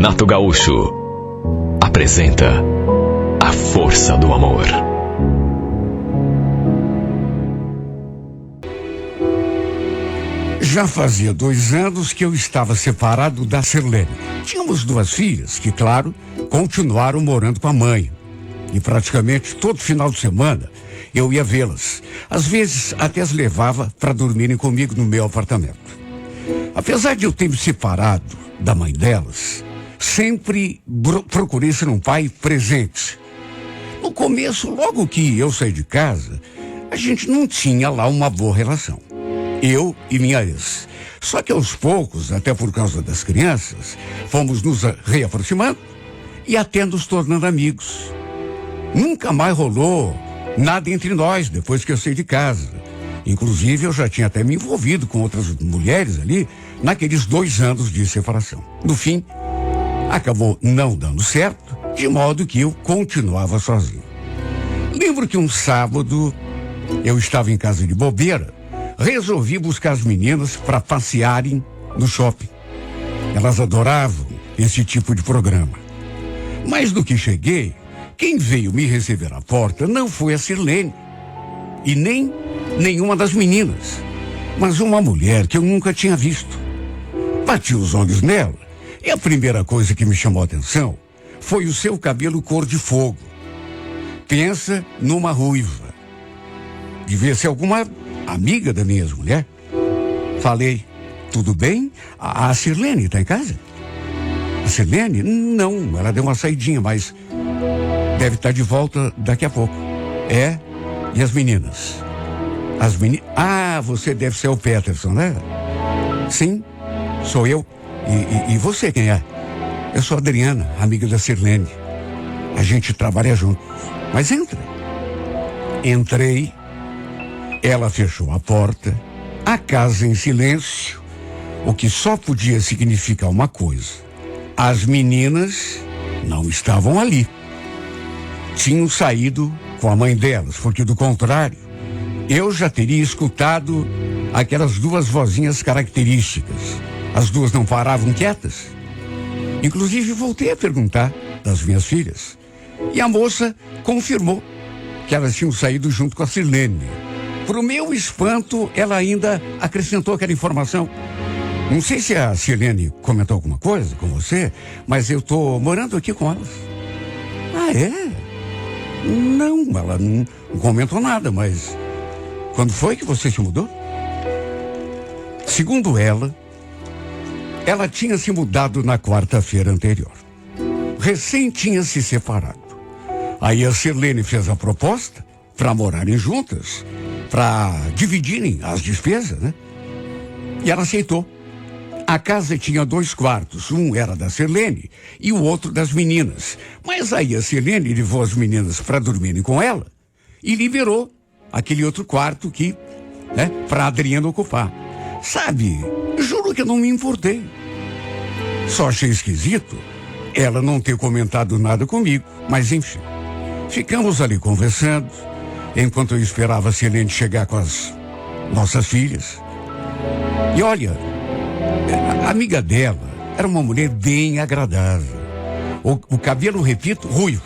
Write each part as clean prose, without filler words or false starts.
Renato Gaúcho apresenta A Força do Amor. Já fazia 2 anos que eu estava separado da Sirlene. Tínhamos 2 filhas que, claro, continuaram morando com a mãe. E praticamente todo final de semana eu ia vê-las. Às vezes até as levava para dormirem comigo no meu apartamento. Apesar de eu ter me separado da mãe delas, sempre procurei ser um pai presente. No começo, logo que eu saí de casa, a gente não tinha lá uma boa relação. Eu e minha ex. Só que aos poucos, até por causa das crianças, fomos nos reaproximando e até nos tornando amigos. Nunca mais rolou nada entre nós depois que eu saí de casa. Inclusive, eu já tinha até me envolvido com outras mulheres ali naqueles 2 anos de separação. No fim, acabou não dando certo, de modo que eu continuava sozinho. Lembro que um sábado eu estava em casa de bobeira. Resolvi buscar as meninas para passearem no shopping. Elas adoravam esse tipo de programa. Mas no que cheguei, quem veio me receber à porta não foi a Sirlene e nem nenhuma das meninas, mas uma mulher que eu nunca tinha visto. Bati os olhos nela e a primeira coisa que me chamou a atenção foi o seu cabelo cor de fogo. Pensa numa ruiva. Devia ser alguma amiga da minha ex-mulher. Falei, tudo bem? A Sirlene está em casa? A Sirlene? Não, ela deu uma saidinha, mas deve estar de volta daqui a pouco. É? E as meninas? As meninas? Ah, você deve ser o Peterson, né? Sim, sou eu. E você quem é? Eu sou a Adriana, amiga da Sirlene. A gente trabalha junto. Mas entra. Entrei. Ela fechou a porta, a casa em silêncio, o que só podia significar uma coisa. As meninas não estavam ali. Tinham saído com a mãe delas, porque do contrário, eu já teria escutado aquelas 2 vozinhas características. As 2 não paravam quietas. Inclusive, voltei a perguntar das minhas filhas. E a moça confirmou que elas tinham saído junto com a Sirlene. Para o meu espanto, ela ainda acrescentou aquela informação. Não sei se a Sirlene comentou alguma coisa com você, mas eu estou morando aqui com elas. Ah, é? Não, ela não comentou nada, mas quando foi que você se mudou? Segundo ela tinha se mudado na quarta-feira anterior. Recém tinha se separado. Aí a Sirlene fez a proposta para morarem juntas, para dividirem as despesas, né? E ela aceitou. A casa tinha 2 quartos, um era da Sirlene e o outro das meninas. Mas aí a Sirlene levou as meninas para dormirem com ela e liberou aquele outro quarto que, né, para a Adriana ocupar. Sabe, juro que eu não me importei. Só achei esquisito ela não ter comentado nada comigo, mas enfim. Ficamos ali conversando, enquanto eu esperava a Sirlene chegar com as nossas filhas. E olha, a amiga dela era uma mulher bem agradável. O cabelo, repito, ruivo.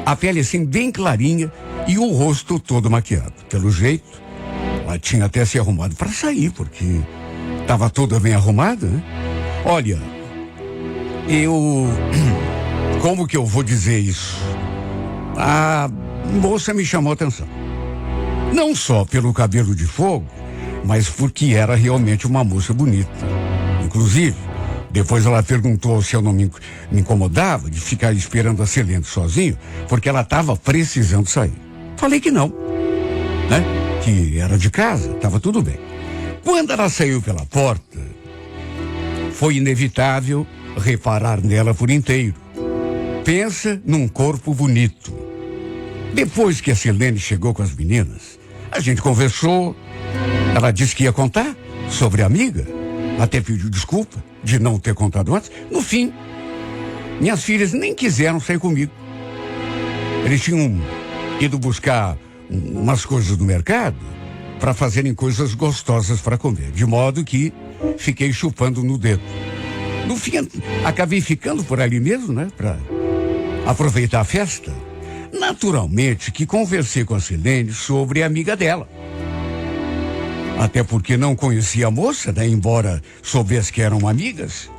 A pele assim bem clarinha e o rosto todo maquiado. Pelo jeito, ela tinha até se arrumado para sair, porque estava toda bem arrumada, né? Olha, como que eu vou dizer isso? A moça me chamou a atenção. Não só pelo cabelo de fogo, mas porque era realmente uma moça bonita. Inclusive, depois ela perguntou se eu não me incomodava de ficar esperando a Sirlene sozinho, porque ela estava precisando sair. Falei que não, né? Que era de casa, estava tudo bem. Quando ela saiu pela porta, foi inevitável reparar nela por inteiro. Pensa num corpo bonito. Depois que a Sirlene chegou com as meninas, a gente conversou. Ela disse que ia contar sobre a amiga. Até pediu desculpa de não ter contado antes. No fim, minhas filhas nem quiseram sair comigo. Eles tinham ido buscar umas coisas no mercado para fazerem coisas gostosas para comer. De modo que fiquei chupando no dedo. No fim, acabei ficando por ali mesmo, né? Para aproveitar a festa. Naturalmente que conversei com a Silene sobre a amiga dela. Até porque não conhecia a moça, né? Embora soubesse que eram amigas.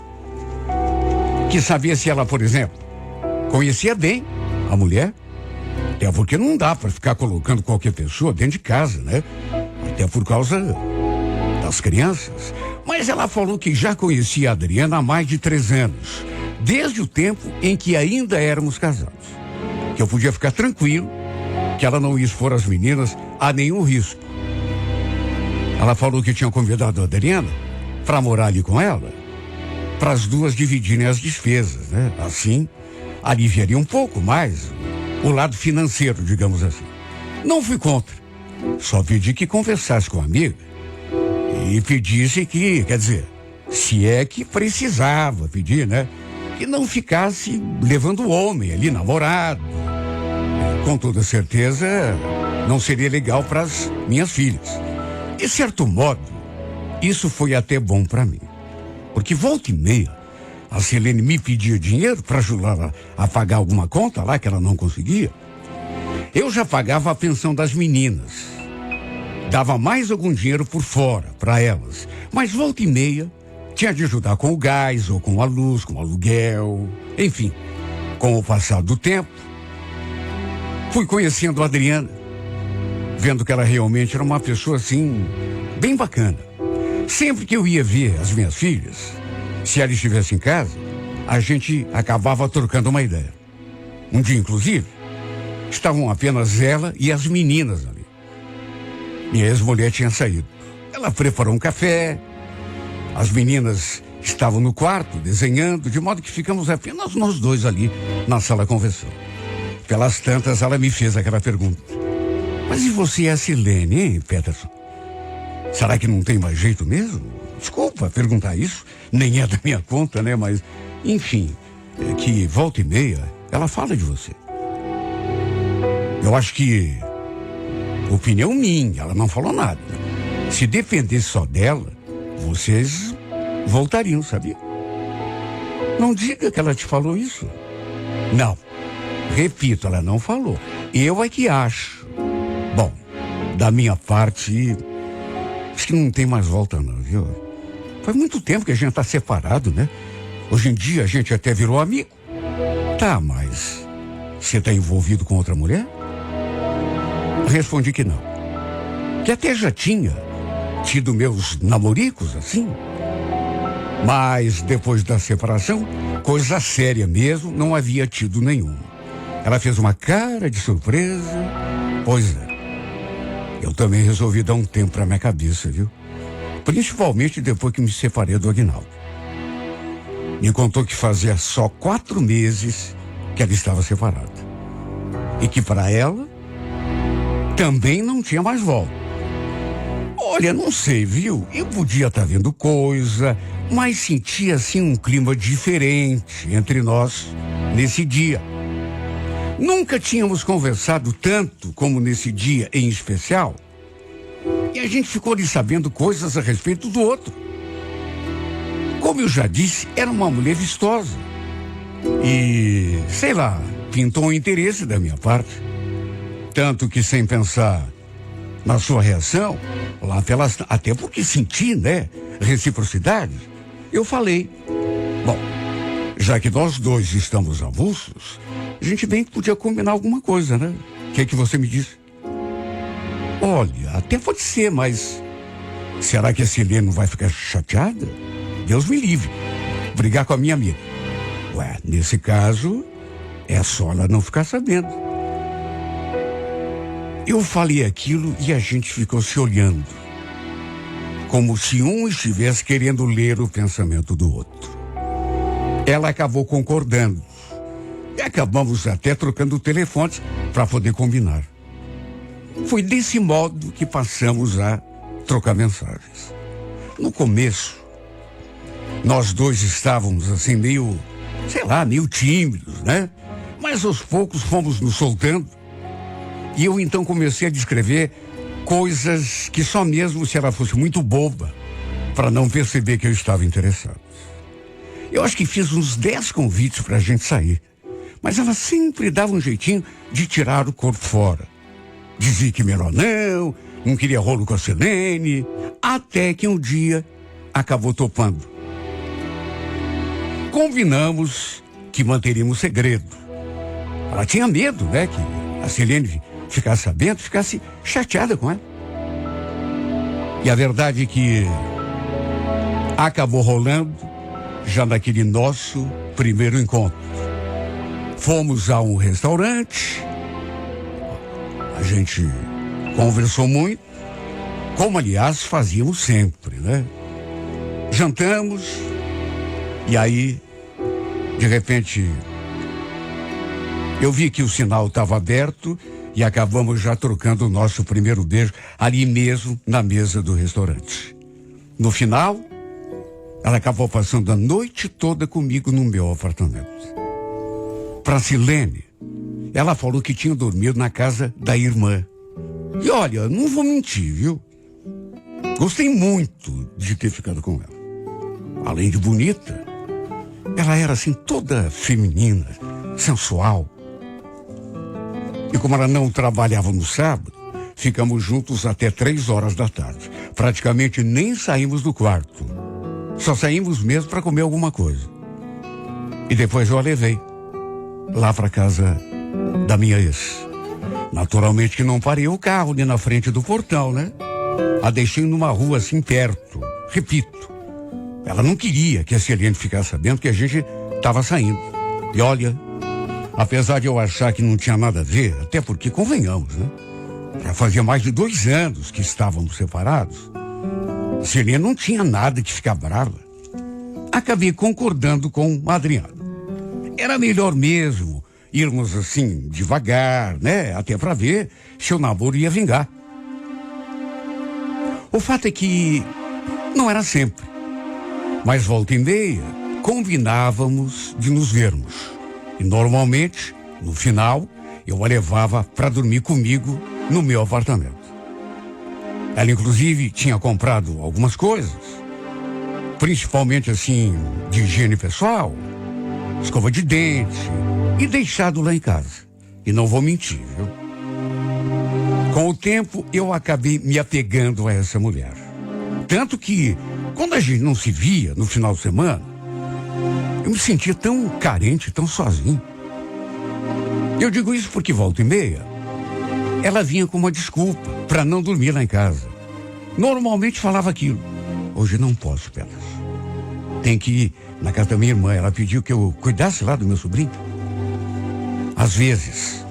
Que sabia se ela, por exemplo, conhecia bem a mulher. Até porque não dá para ficar colocando qualquer pessoa dentro de casa, né? Até por causa das crianças. Mas ela falou que já conhecia a Adriana há mais de 3 anos. Desde o tempo em que ainda éramos casados. Que eu podia ficar tranquilo que ela não ia expor as meninas a nenhum risco. Ela falou que tinha convidado a Adriana para morar ali com ela, para as duas dividirem as despesas, né? Assim, aliviaria um pouco mais o lado financeiro, digamos assim. Não fui contra. Só pedi que conversasse com a amiga e pedisse que, quer dizer, se é que precisava pedir, né? Que não ficasse levando o homem ali, namorado. Com toda certeza, não seria legal para as minhas filhas. De certo modo, isso foi até bom para mim. Porque volta e meia, a Silene me pedia dinheiro para ajudar a pagar alguma conta lá que ela não conseguia. Eu já pagava a pensão das meninas. Dava mais algum dinheiro por fora para elas. Mas volta e meia, tinha de ajudar com o gás, ou com a luz, com o aluguel. Enfim, com o passar do tempo, fui conhecendo a Adriana, vendo que ela realmente era uma pessoa assim, bem bacana. Sempre que eu ia ver as minhas filhas, se ela estivesse em casa, a gente acabava trocando uma ideia. Um dia, inclusive, estavam apenas ela e as meninas ali. Minha ex-mulher tinha saído. Ela preparou um café, as meninas estavam no quarto desenhando, de modo que ficamos apenas nós dois ali na sala conversando. Pelas tantas, ela me fez aquela pergunta. Mas e você é a Silene, hein, Peterson? Será que não tem mais jeito mesmo? Desculpa perguntar isso, nem é da minha conta, né? Mas, enfim, é que volta e meia, ela fala de você. Eu acho que, opinião minha, ela não falou nada. Se dependesse só dela, vocês voltariam, sabia? Não diga que ela te falou isso. Não. Repito, ela não falou. Eu é que acho. Bom, da minha parte, acho que não tem mais volta não, viu? Faz muito tempo que a gente tá separado, né? Hoje em dia a gente até virou amigo. Tá, mas você tá envolvido com outra mulher? Respondi que não. Que até já tinha tido meus namoricos, assim. Mas depois da separação, coisa séria mesmo, não havia tido nenhum. Ela fez uma cara de surpresa. Pois é. Eu também resolvi dar um tempo pra minha cabeça, viu? Principalmente depois que me separei do Aguinaldo. Me contou que fazia só 4 meses que ela estava separada. E que para ela também não tinha mais volta. Olha, não sei, viu? Eu podia estar vendo coisa, mas sentia assim um clima diferente entre nós nesse dia. Nunca tínhamos conversado tanto como nesse dia em especial. E a gente ficou ali sabendo coisas a respeito do outro. Como eu já disse, era uma mulher vistosa. E, sei lá, pintou um interesse da minha parte. Tanto que sem pensar na sua reação, lá pelas, até porque senti, né, reciprocidade, eu falei, bom, já que nós dois estamos avulsos, a gente bem que podia combinar alguma coisa, né? O que é que você me disse? Olha, até pode ser, mas será que a Silene não vai ficar chateada? Deus me livre. Brigar com a minha amiga. Ué, nesse caso, é só ela não ficar sabendo. Eu falei aquilo e a gente ficou se olhando. Como se um estivesse querendo ler o pensamento do outro. Ela acabou concordando. E acabamos até trocando telefones para poder combinar. Foi desse modo que passamos a trocar mensagens. No começo, nós dois estávamos assim meio, sei lá, meio tímidos, né? Mas aos poucos fomos nos soltando. E eu então comecei a descrever coisas que só mesmo se ela fosse muito boba para não perceber que eu estava interessado. Eu acho que fiz uns 10 convites pra gente sair. Mas ela sempre dava um jeitinho de tirar o corpo fora. Dizia que melhor não queria rolo com a Silene, até que um dia acabou topando. Combinamos que manteríamos segredo. Ela tinha medo, né, que a Silene ficasse sabendo, ficasse chateada com ela. E a verdade é que acabou rolando já naquele nosso primeiro encontro. Fomos a um restaurante, a gente conversou muito, como aliás fazíamos sempre, né? Jantamos, e aí, de repente, eu vi que o sinal estava aberto e acabamos já trocando o nosso primeiro beijo ali mesmo na mesa do restaurante. No final, ela acabou passando a noite toda comigo no meu apartamento. Para Silene, ela falou que tinha dormido na casa da irmã. E olha, não vou mentir, viu? Gostei muito de ter ficado com ela. Além de bonita, ela era assim toda feminina, sensual. E como ela não trabalhava no sábado, ficamos juntos até 3 horas da tarde. Praticamente nem saímos do quarto. Só saímos mesmo para comer alguma coisa. E depois eu a levei lá para casa da minha ex. Naturalmente que não parei o carro ali na frente do portão, né? A deixei numa rua assim perto. Repito, ela não queria que a Silene ficasse sabendo que a gente estava saindo. E olha, apesar de eu achar que não tinha nada a ver, até porque, convenhamos, né? Já fazia mais de 2 anos que estávamos separados. A Silene não tinha nada que ficar brava. Acabei concordando com a Adriana. Era melhor mesmo irmos assim, devagar, né? Até para ver se o namoro ia vingar. O fato é que não era sempre. Mas volta e meia, combinávamos de nos vermos. E normalmente, no final, eu a levava para dormir comigo no meu apartamento. Ela, inclusive, tinha comprado algumas coisas, principalmente assim, de higiene pessoal, escova de dente, e deixado lá em casa. E não vou mentir, viu? Com o tempo, eu acabei me apegando a essa mulher. Tanto que, quando a gente não se via no final de semana, eu me sentia tão carente, tão sozinho. Eu digo isso porque volta e meia, ela vinha com uma desculpa para não dormir lá em casa. Normalmente falava aquilo. Hoje não posso, Pedras. Tem que ir na casa da minha irmã. Ela pediu que eu cuidasse lá do meu sobrinho. Às vezes,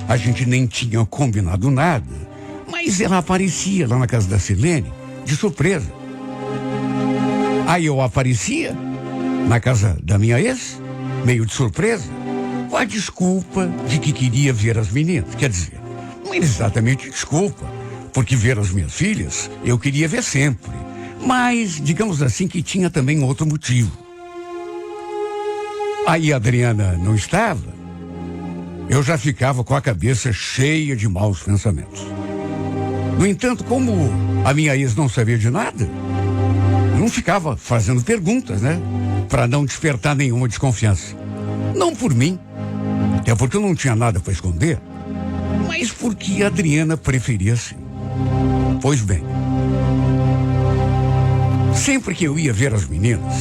a gente nem tinha combinado nada, mas ela aparecia lá na casa da Silene de surpresa. Aí eu aparecia na casa da minha ex, meio de surpresa, com a desculpa de que queria ver as meninas. Quer dizer, não era exatamente desculpa, porque ver as minhas filhas eu queria ver sempre. Mas, digamos assim, que tinha também outro motivo. Aí a Adriana não estava, eu já ficava com a cabeça cheia de maus pensamentos. No entanto, como a minha ex não sabia de nada, eu não ficava fazendo perguntas, né? Para não despertar nenhuma desconfiança. Não por mim, até porque eu não tinha nada para esconder, mas porque a Adriana preferia assim. Pois bem, sempre que eu ia ver as meninas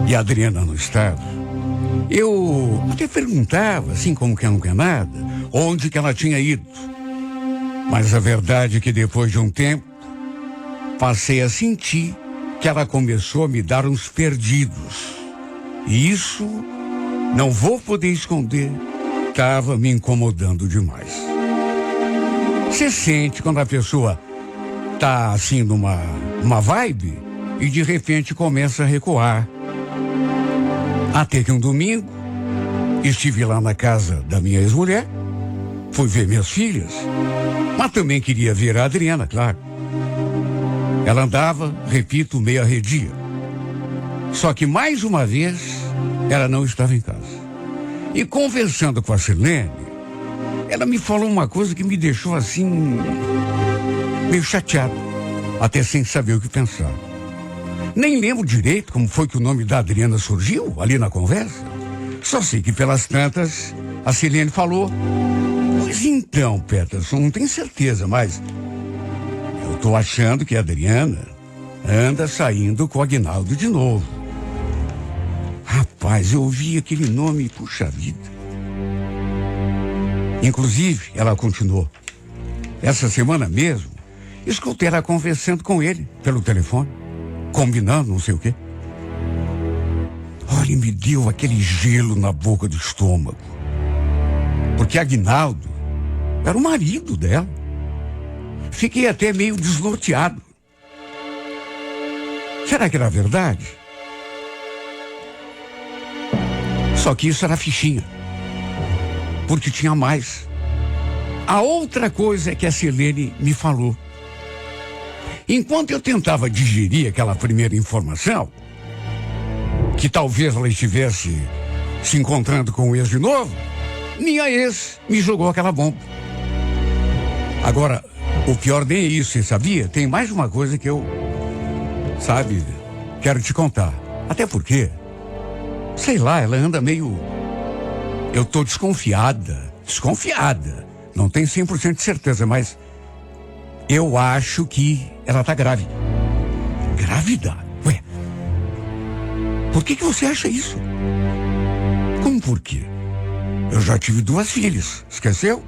e a Adriana não estava, eu até perguntava, assim como que não quer nada, onde que ela tinha ido. Mas a verdade é que depois de um tempo, passei a sentir que ela começou a me dar uns perdidos. E isso, não vou poder esconder, estava me incomodando demais. Você sente quando a pessoa tá assim numa vibe e de repente começa a recuar. Até que um domingo, estive lá na casa da minha ex-mulher, fui ver minhas filhas, mas também queria ver a Adriana, claro. Ela andava, repito, meio arredia. Só que mais uma vez, ela não estava em casa. E conversando com a Silene, ela me falou uma coisa que me deixou assim, meio chateado, até sem saber o que pensar. Nem lembro direito como foi que o nome da Adriana surgiu ali na conversa. Só sei que pelas tantas, a Silene falou: pois então, Peterson, não tenho certeza, mas eu tô achando que a Adriana anda saindo com o Aguinaldo de novo. Rapaz, eu ouvi aquele nome, puxa vida. Inclusive, ela continuou, essa semana mesmo, escutei ela conversando com ele pelo telefone, combinando não sei o quê. Olha, me deu aquele gelo na boca do estômago. Porque Aguinaldo era o marido dela. Fiquei até meio desnorteado. Será que era verdade? Só que isso era fichinha. Porque tinha mais. A outra coisa que a Silene me falou. Enquanto eu tentava digerir aquela primeira informação, que talvez ela estivesse se encontrando com o ex de novo, minha ex me jogou aquela bomba. Agora, o pior nem é isso, você sabia? Tem mais uma coisa que eu, quero te contar. Até porque, sei lá, ela anda meio... Eu tô desconfiada. Não tenho 100% de certeza, mas eu acho que ela tá grávida. Grávida? Ué, por que você acha isso? Como por quê? Eu já tive 2 filhas, esqueceu?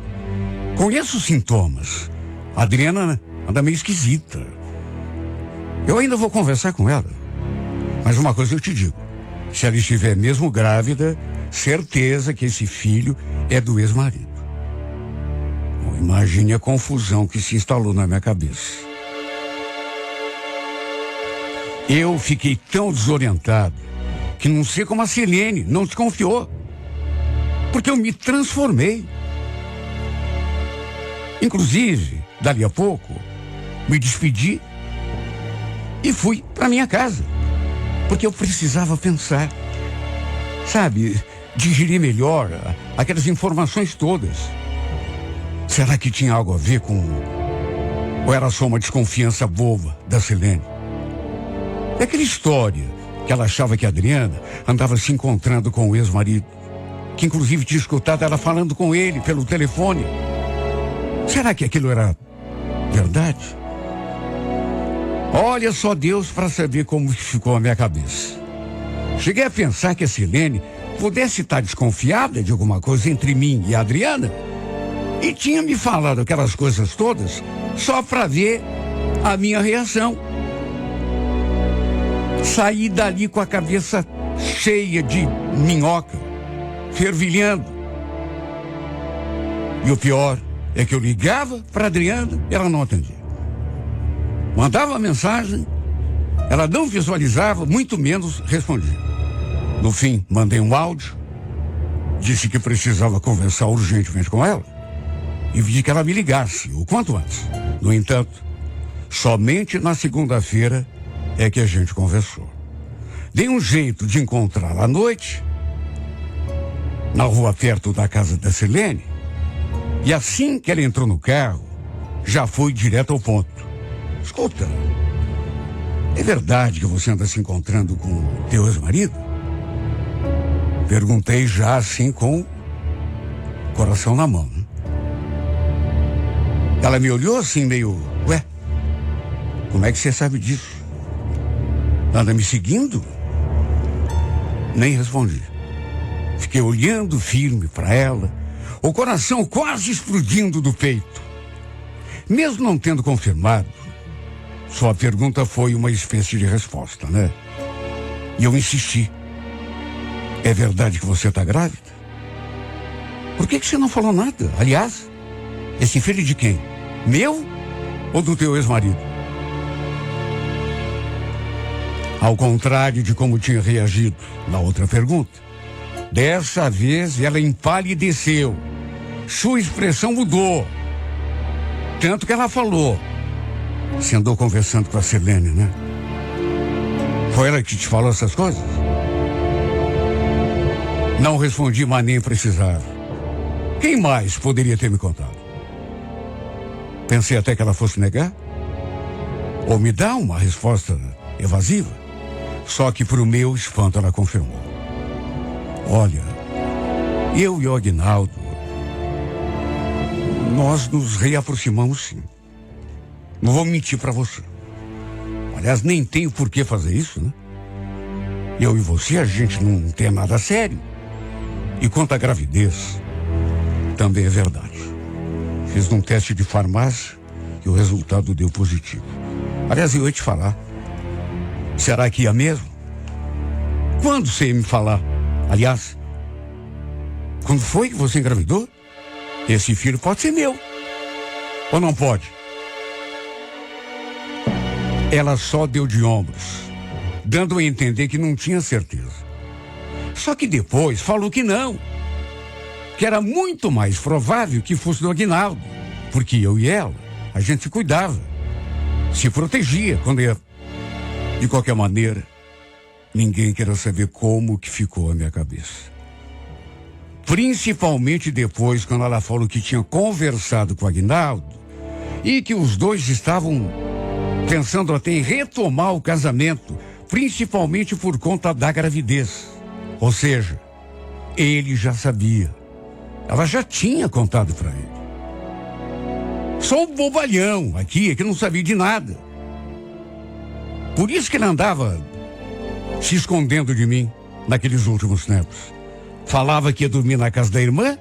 Conheço os sintomas. A Adriana anda meio esquisita. Eu ainda vou conversar com ela. Mas uma coisa eu te digo. Se ela estiver mesmo grávida, certeza que esse filho é do ex-marido. Bom, imagine a confusão que se instalou na minha cabeça. Eu fiquei tão desorientado que não sei como a Silene não desconfiou. Porque eu me transformei. Inclusive, dali a pouco, me despedi e fui para minha casa. Porque eu precisava pensar, digerir melhor aquelas informações todas. Será que tinha algo a ver com... Ou era só uma desconfiança boba da Silene? É aquela história que ela achava que a Adriana andava se encontrando com o ex-marido, que inclusive tinha escutado ela falando com ele pelo telefone. Será que aquilo era verdade? Olha só Deus para saber como ficou a minha cabeça. Cheguei a pensar que a Silene pudesse estar desconfiada de alguma coisa entre mim e a Adriana e tinha me falado aquelas coisas todas só para ver a minha reação. Saí dali com a cabeça cheia de minhoca, fervilhando. E o pior é que eu ligava para a Adriana, ela não atendia. Mandava mensagem, ela não visualizava, muito menos respondia. No fim, mandei um áudio, disse que precisava conversar urgentemente com ela e pedi que ela me ligasse o quanto antes. No entanto, somente na segunda-feira é que a gente conversou. Dei um jeito de encontrá-la à noite, na rua perto da casa da Silene, e assim que ela entrou no carro, já foi direto ao ponto. Escuta, é verdade que você anda se encontrando com o teu ex-marido? Perguntei já assim com o coração na mão. Ela me olhou assim meio, ué, como é que você sabe disso? Anda me seguindo? Nem respondi. Fiquei olhando firme para ela, o coração quase explodindo do peito. Mesmo não tendo confirmado, sua pergunta foi uma espécie de resposta, né? E eu insisti. É verdade que você está grávida? Por que você não falou nada? Aliás, esse filho de quem? Meu ou do teu ex-marido? Ao contrário de como tinha reagido na outra pergunta, dessa vez ela empalideceu. Sua expressão mudou. Tanto que ela falou: você andou conversando com a Silene, né? Foi ela que te falou essas coisas? Não respondi, mas nem precisava. Quem mais poderia ter me contado? Pensei até que ela fosse negar ou me dar uma resposta evasiva. Só que para o meu espanto ela confirmou. Olha, eu e o Aguinaldo, nós nos reaproximamos sim. Não vou mentir para você. Aliás, nem tenho por que fazer isso, né? Eu e você, a gente não tem nada sério. E quanto à gravidez, também é verdade. Fiz um teste de farmácia e o resultado deu positivo. Aliás, eu ia te falar. Será que ia mesmo? Quando você ia me falar? Aliás, quando foi que você engravidou? Esse filho pode ser meu. Ou não pode? Ela só deu de ombros, dando a entender que não tinha certeza. Só que depois falou que não. Que era muito mais provável que fosse do Aguinaldo. Porque eu e ela, a gente se cuidava. Se protegia quando ia. De qualquer maneira, ninguém queria saber como que ficou a minha cabeça. Principalmente depois, quando ela falou que tinha conversado com o Aguinaldo e que os dois estavam pensando até em retomar o casamento, principalmente por conta da gravidez. Ou seja, ele já sabia. Ela já tinha contado para ele. Só um bobalhão aqui, que não sabia de nada. Por isso que ele andava se escondendo de mim naqueles últimos tempos. Falava que ia dormir na casa da irmã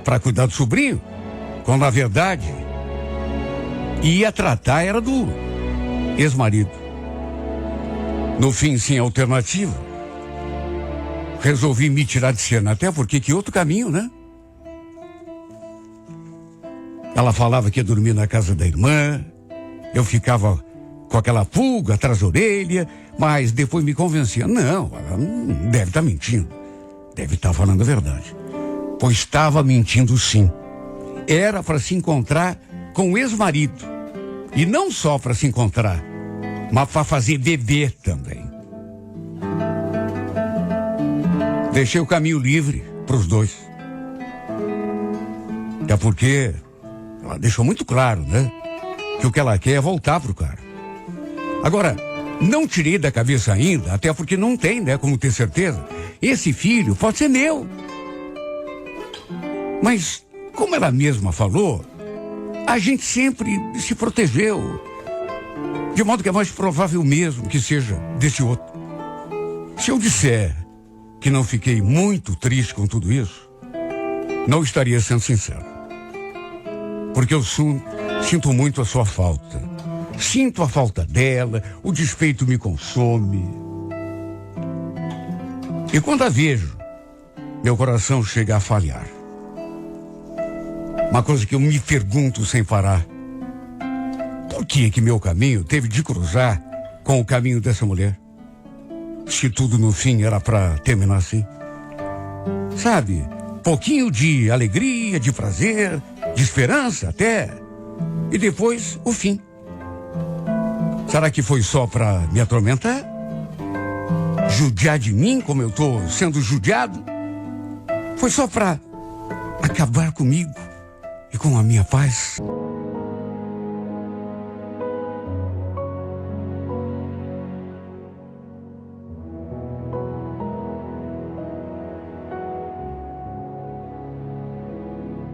para cuidar do sobrinho, quando na verdade ia tratar era do ex-marido. No fim, sem alternativa, resolvi me tirar de cena, até porque que outro caminho, né? Ela falava que ia dormir na casa da irmã, eu ficava com aquela pulga atrás da orelha, mas depois me convencia. Não, ela não deve estar mentindo. Deve estar falando a verdade. Pois estava mentindo sim. Era para se encontrar com o ex-marido. E não só para se encontrar, mas para fazer bebê também. Deixei o caminho livre para os dois. É porque ela deixou muito claro, né? Que o que ela quer é voltar pro cara. Agora, não tirei da cabeça ainda, até porque não tem, né? Como ter certeza. Esse filho pode ser meu. Mas, como ela mesma falou, a gente sempre se protegeu. De modo que é mais provável mesmo que seja desse outro. Se eu disser que não fiquei muito triste com tudo isso, não estaria sendo sincero. Porque eu sinto muito a sua falta. Sinto a falta dela, o despeito me consome. E quando a vejo, meu coração chega a falhar. Uma coisa que eu me pergunto sem parar. Por que meu caminho teve de cruzar com o caminho dessa mulher? Se tudo no fim era para terminar assim. Sabe, pouquinho de alegria, de prazer, de esperança até. E depois o fim. Será que foi só para me atormentar? Judiar de mim como eu estou sendo judiado? Foi só para acabar comigo e com a minha paz?